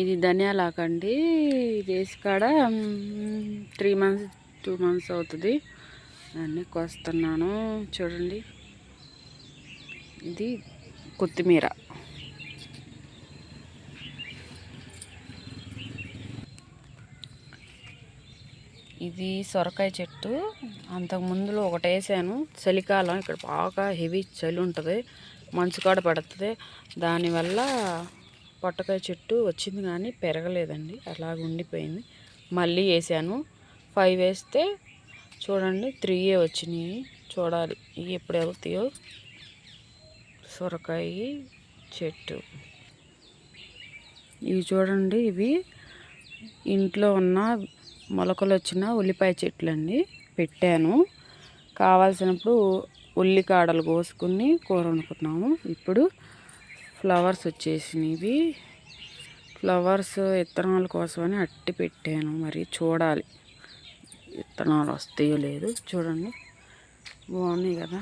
ఇది ధనియాలాకండి. ఇది వేసి కాడ 3 మంత్స్ 2 మంత్స్ అవుతుంది. అన్నీ కోస్తున్నాను చూడండి. ఇది కొత్తిమీర. ఇది సొరకాయ చెట్టు. అంతకుముందులో ఒకటి వేసాను. చలికాలం ఇక్కడ బాగా హెవీ చలి ఉంటుంది, మంచు కాడ పడుతుంది. దానివల్ల పొట్టకాయ చెట్టు వచ్చింది కానీ పెరగలేదండి, అలాగ ఉండిపోయింది. మళ్ళీ వేసాను. 5 వేస్తే చూడండి 3 వచ్చినాయి. చూడాలి ఇవి ఎప్పుడు వెళ్తాయో. సొరకాయ చెట్టు ఇవి చూడండి. ఇవి ఇంట్లో ఉన్న మొలకలు వచ్చిన ఉల్లిపాయ చెట్లు అండి. పెట్టాను, కావాల్సినప్పుడు ఉల్లికాడలు కోసుకుని కూర వండుకున్నాము. ఇప్పుడు ఫ్లవర్స్ వచ్చేసినవి. ఫ్లవర్స్ విత్తనాల కోసమని అట్టి పెట్టాను. మరి చూడాలి విత్తనాలు వస్తాయో లేదు. చూడండి బాగున్నాయి కదా.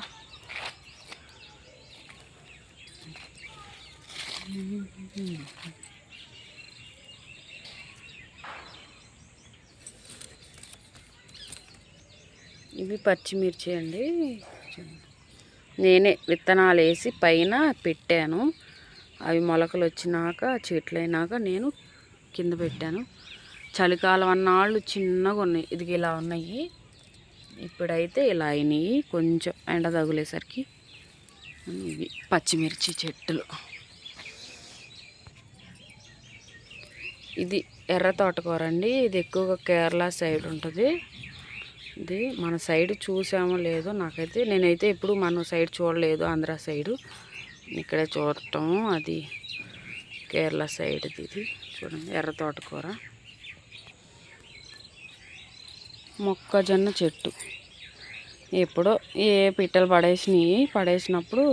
ఇవి పచ్చిమిర్చి అండి. నేనే విత్తనాలు వేసి పైన పెట్టాను. అవి మొలకలు వచ్చినాక చెట్లు అయినాక నేను కింద పెట్టాను. చలికాలం అన్నాళ్ళు చిన్నగా ఉన్నాయి, ఇది ఇలా ఉన్నాయి. ఇప్పుడైతే ఇలా అయినాయి. కొంచెం ఎండ తగులేసరికి. ఇవి పచ్చిమిర్చి చెట్లు. ఇది ఎర్ర తోటకూర అండి. ఇది ఎక్కువగా కేరళ సైడ్ ఉంటుంది. ఇది మన సైడ్ చూసామో లేదో నాకైతే, నేనైతే ఎప్పుడు మన సైడ్ చూడలేదు. ఆంధ్ర సైడు ఇక్కడే చూడటం. అది కేరళ సైడ్. ఇది చూడండి ఎర్ర తోటకూర. మొక్కజొన్న చెట్టు ఎప్పుడో ఏ పిట్టలు పడేసినప్పుడు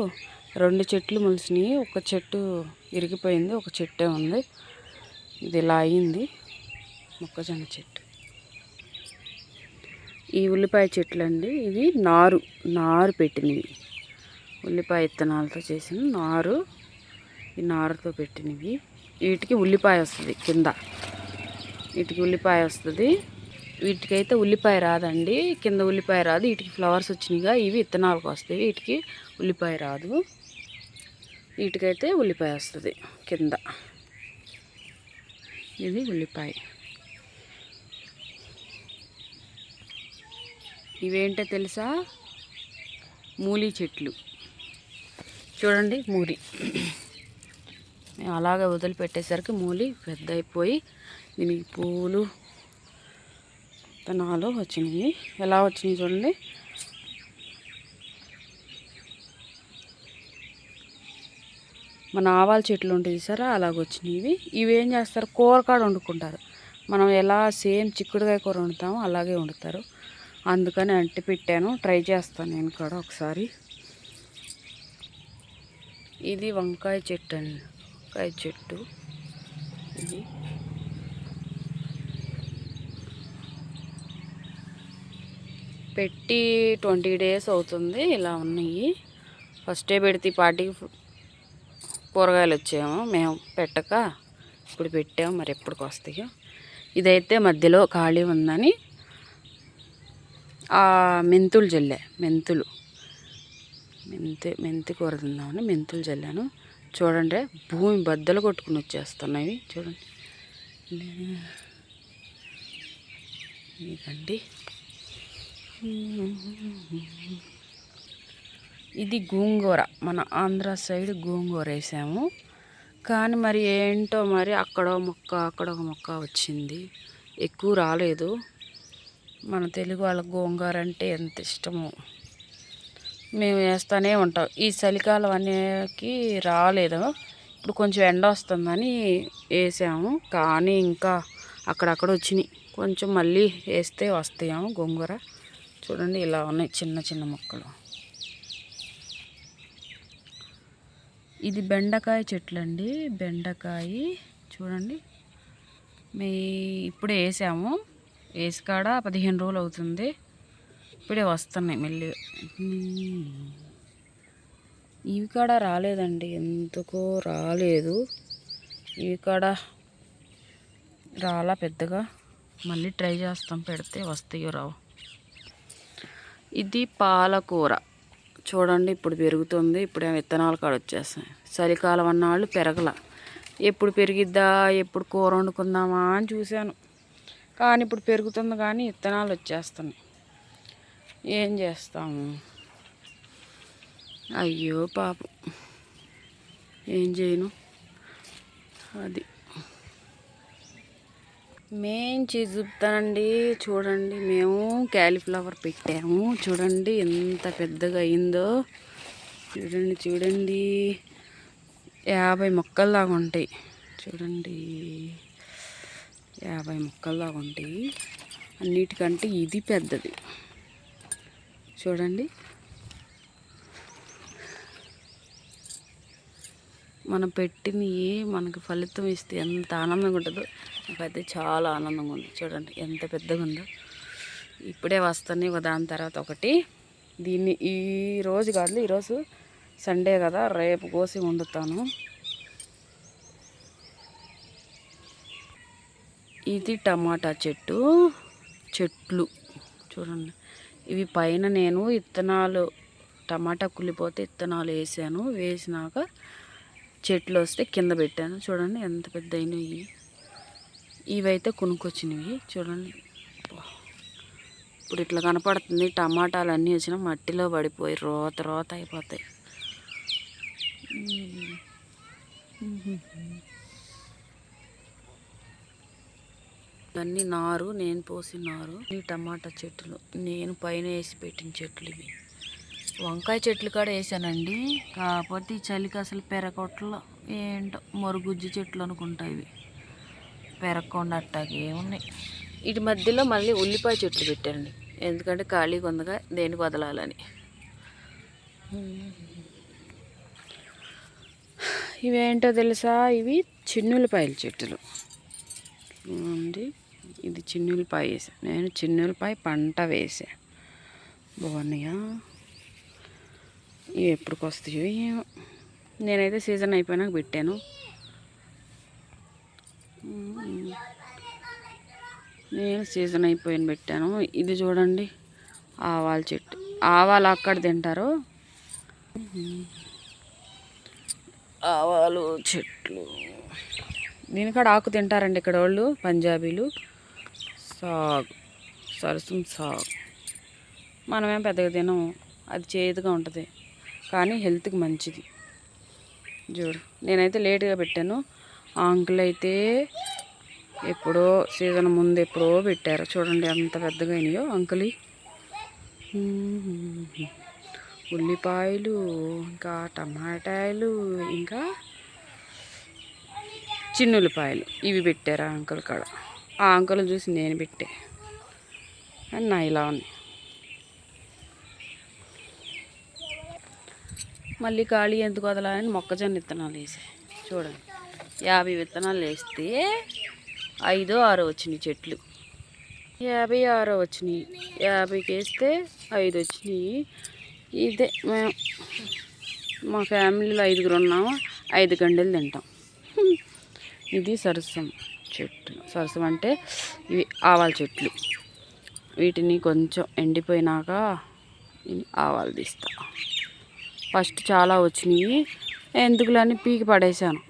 2 చెట్లు మొలిసినాయి. ఒక చెట్టు ఇరిగిపోయింది, ఒక చెట్టే ఉంది. ఇది ఇలా అయింది మొక్కజొన్న చెట్టు. ఈ ఉల్లిపాయ చెట్లు అండి. ఇవి నారు పెట్టినవి. ఉల్లిపాయ విత్తనాలతో చేసిన నారు. ఈ నారుతో పెట్టినవి. వీటికి ఉల్లిపాయ వస్తుంది కింద. వీటికి ఉల్లిపాయ వస్తుంది. వీటికైతే ఉల్లిపాయ రాదండి. కింద ఉల్లిపాయ రాదు. వీటికి ఫ్లవర్స్ వచ్చినాయిగా, ఇవి విత్తనాలకు వస్తాయి. వీటికి ఉల్లిపాయ రాదు. వీటికైతే ఉల్లిపాయ వస్తుంది కింద. ఇది ఉల్లిపాయ. ఇవేంటో తెలుసా? మూలి చెట్లు. చూడండి మూలి. మేము అలాగే వదిలిపెట్టేసరికి మూలి పెద్ద అయిపోయి దీనికి పూలు విత్తనాలు వచ్చినాయి. ఎలా వచ్చినాయి చూడండి. మన ఆవాల చెట్లు ఉంటుంది సరే, అలాగ వచ్చినాయి. ఇవి ఏం చేస్తారు, కూరకాడ వండుకుంటారు. మనం ఎలా సేమ్ చిక్కుడుకాయ కూర వండుతామో అలాగే వండుతారు. అందుకని అంటి పెట్టాను. ట్రై చేస్తాను నేను కూడా ఒకసారి. ఇది వంకాయ చెట్టు అండి. వంకాయ చెట్టు ఇది. పెట్టి 20 డేస్ అవుతుంది. ఇలా ఉన్నాయి. ఫస్టే పెడితే పాటికి కూరగాయలు వచ్చాము. మేము పెట్టక ఇప్పుడు పెట్టాము. మరి ఎప్పటికి వస్తాయో. ఇదైతే మధ్యలో ఖాళీ ఉందని మెంతులు జల్లే. మెంతి కూర తిందామని మెంతులు జల్లాను. చూడండి భూమి బద్దలు కొట్టుకుని వచ్చేస్తున్నాయి. చూడండి ఇదండి. ఇది గోంగూర. మన ఆంధ్ర సైడ్ గోంగూర వేసాము. కానీ మరి ఏంటో మరి అక్కడో మొక్క అక్కడొక మొక్క వచ్చింది. ఎక్కువ రాలేదు. మన తెలుగు వాళ్ళకి గోంగూర అంటే ఎంత ఇష్టమో. మేము వేస్తూనే ఉంటాం. ఈ చలికాలం అనేకి రాలేదు. ఇప్పుడు కొంచెం ఎండ వస్తుందని వేసాము. కానీ ఇంకా అక్కడక్కడ వచ్చినాయి. కొంచెం మళ్ళీ వేస్తే వస్తాయేమో గోంగూర. చూడండి ఇలా ఉన్నాయి చిన్న చిన్న మొక్కలు. ఇది బెండకాయ చెట్లు అండి. బెండకాయ చూడండి. ఇప్పుడే వేసాము. వేసి కాడ 15 రోజులు అవుతుంది. ఇప్పుడే వస్తున్నాయి మళ్ళీ. ఇవి కాడ రాలేదండి, ఎందుకో రాలేదు. ఇవి కాడ రాలా పెద్దగా, మళ్ళీ ట్రై చేస్తాం పెడితే వస్తాయో రావు. ఇది పాలకూర చూడండి, ఇప్పుడు పెరుగుతుంది. ఇప్పుడే విత్తనాలు కాడ వచ్చేస్తాయి. చలికాలం అన్నాళ్ళు పెరగల. ఎప్పుడు పెరిగిద్దా, ఎప్పుడు కూర వండుకుందామా అని చూశాను. కానీ ఇప్పుడు పెరుగుతుంది, కానీ విత్తనాలు వచ్చేస్తున్నాయి. ఏం చేస్తాము? అయ్యో పాపం, ఏం చేయను. అది మెయిన్ చీజ్ చూపుతానండి. చూడండి, మేము క్యాలీఫ్లవర్ పెట్టాము. చూడండి ఎంత పెద్దగా అయిందో. చూడండి చూడండి, 50 మొక్కల దాకా ఉంటాయి. చూడండి, 50 మొక్కల దాకా ఉంటాయి. అన్నిటికంటే ఇది పెద్దది. చూడండి, మనం పెట్టినవి మనకు ఫలితం ఇస్తే ఎంత ఆనందంగా ఉంటుందో. నాకైతే చాలా ఆనందంగా ఉంది. చూడండి ఎంత పెద్దగా ఉందో. ఇప్పుడే వస్తాను దాని తర్వాత ఒకటి. దీన్ని ఈరోజు కాదు, ఈరోజు సండే కదా, రేపు కోసి వండుతాను. ఇది టమాటా చెట్లు చూడండి. ఇవి పైన నేను విత్తనాలు, టమాటా కుళ్ళిపోతే విత్తనాలు వేసాను. వేసినాక చెట్లు వస్తే కింద పెట్టాను. చూడండి ఎంత పెద్ద అయినాయి. ఇవైతే కొనుక్కొచ్చినవి. చూడండి, ఇప్పుడు ఇట్లా కనపడుతుంది. టమాటాలు అన్నీ వచ్చినా మట్టిలో పడిపోయి రోత అయిపోతాయి. ఇవన్నీ నారు, నేను పోసిన నారు. ఈ టమాటా చెట్లు నేను పైన వేసి పెట్టిన చెట్లు ఇవి. వంకాయ చెట్లు కూడా వేసానండి. కాకపోతే ఈ చలికి అసలు పెరగొట్లో ఏంటో మరుగుజ్జు చెట్లు అనుకుంటా. ఇవి పెరగకుండా అట్టాగే ఉన్నాయి. వీటి మధ్యలో మళ్ళీ ఉల్లిపాయ చెట్లు పెట్టానండి. ఎందుకంటే ఖాళీగా ఉందిగా, దేనికి వదలాలని. ఇవేంటో తెలుసా, ఇవి చిన్నులపాయల చెట్లు అండి. ఇది చిన్నులపాయ వేసా నేను. చిన్నులపాయ పంట వేసా. బాగున్నాయా? ఇవి ఎప్పటికి వస్తాయో ఏమో. నేనైతే సీజన్ అయిపోయినాక పెట్టాను. నేను సీజన్ అయిపోయిన పెట్టాను. ఇది చూడండి, ఆవాల చెట్టు. ఆవాలు అక్కడ తింటారు. ఆవాలు చెట్లు దీనికాడ ఆకు తింటారండి ఇక్కడ వాళ్ళు, పంజాబీలు. సరసం సాగు మనమేం పెద్దగా తినము. అది చేదుగా ఉంటుంది, కానీ హెల్త్కి మంచిది. చూడు, నేనైతే లేట్గా పెట్టాను. ఆ అంకుల్ అయితే ఎప్పుడో సీజన్ ముందు ఎప్పుడో పెట్టారు. చూడండి ఎంత పెద్దగా అయినాయో అంకులి. ఉల్లిపాయలు, ఇంకా టమాటాలు, ఇంకా చిన్నులపాయలు ఇవి పెట్టారు ఆ అంకుల్ కాడ. ఆ అంకుల్ని చూసి నేను పెట్టే అని నా ఇలా ఉంది. మళ్ళీ ఖాళీ ఎందుకు వదలాలని మొక్కజొన్న విత్తనాలు వేసాయి. చూడండి, 50 విత్తనాలు వేస్తే 5, 6 వచ్చినాయి చెట్లు. 56 వచ్చినాయి. 50కి వేస్తే 5 వచ్చినాయి. ఇదే మేము మా ఫ్యామిలీలో 5గురు ఉన్నాము. 5 గంటలు తింటాం. ఇది సరసం చెట్టు. సరసం అంటే ఇవి ఆవాల చెట్లు. వీటిని కొంచెం ఎండిపోయినాక ఆవాలు తీస్తా. ఫస్ట్ చాలా వచ్చినాయి, ఎందుకులని పీకి పడేసాను.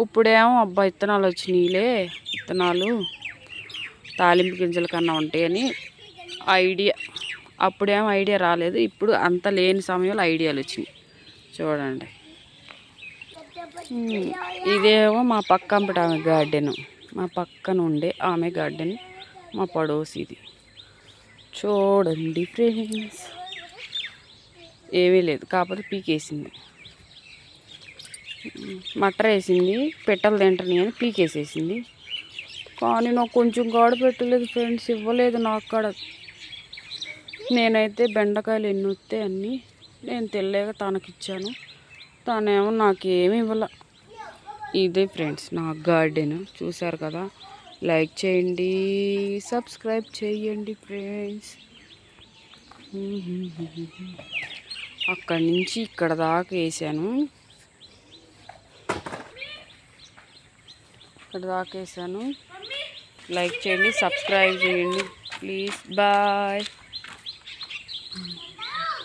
ఇప్పుడేమో అబ్బా విత్తనాలు వచ్చినాయిలే, విత్తనాలు తాలింపు గింజల కన్నా ఉంటాయని ఐడియా. అప్పుడేమో ఐడియా రాలేదు. ఇప్పుడు అంత లేని సమయంలో ఐడియాలు వచ్చినాయి. చూడండి, ఇదేమో మా పక్కంపట ఆమె గార్డెను. మా పక్కన ఉండే ఆమె గార్డెన్, మా పడోసి ఇది. చూడండి ఫ్రెండ్స్, ఏమీ లేదు, కాకపోతే పీకేసింది. మటర్ వేసింది, పెట్టలు తింటున్నాయి అని పీకేసేసింది. కానీ నాకు కొంచెం కాడ పెట్టలేదు ఫ్రెండ్స్, ఇవ్వలేదు నాకు కాడ. నేనైతే బెండకాయలు ఎన్ని వస్తే అన్నీ నేను తెల్లేక తనకిచ్చాను. తనేమో నాకేమి ఇవ్వాల. ఇదే ఫ్రెండ్స్ నా గార్డెన్. చూసారు కదా, లైక్ చేయండి, సబ్స్క్రైబ్ చేయండి ఫ్రెండ్స్. అక్కడి నుంచి ఇక్కడ దాకా వేసాను. ఇక్కడ దాకా వేసాను. లైక్ చేయండి, సబ్స్క్రైబ్ చేయండి ప్లీజ్. బాయ్.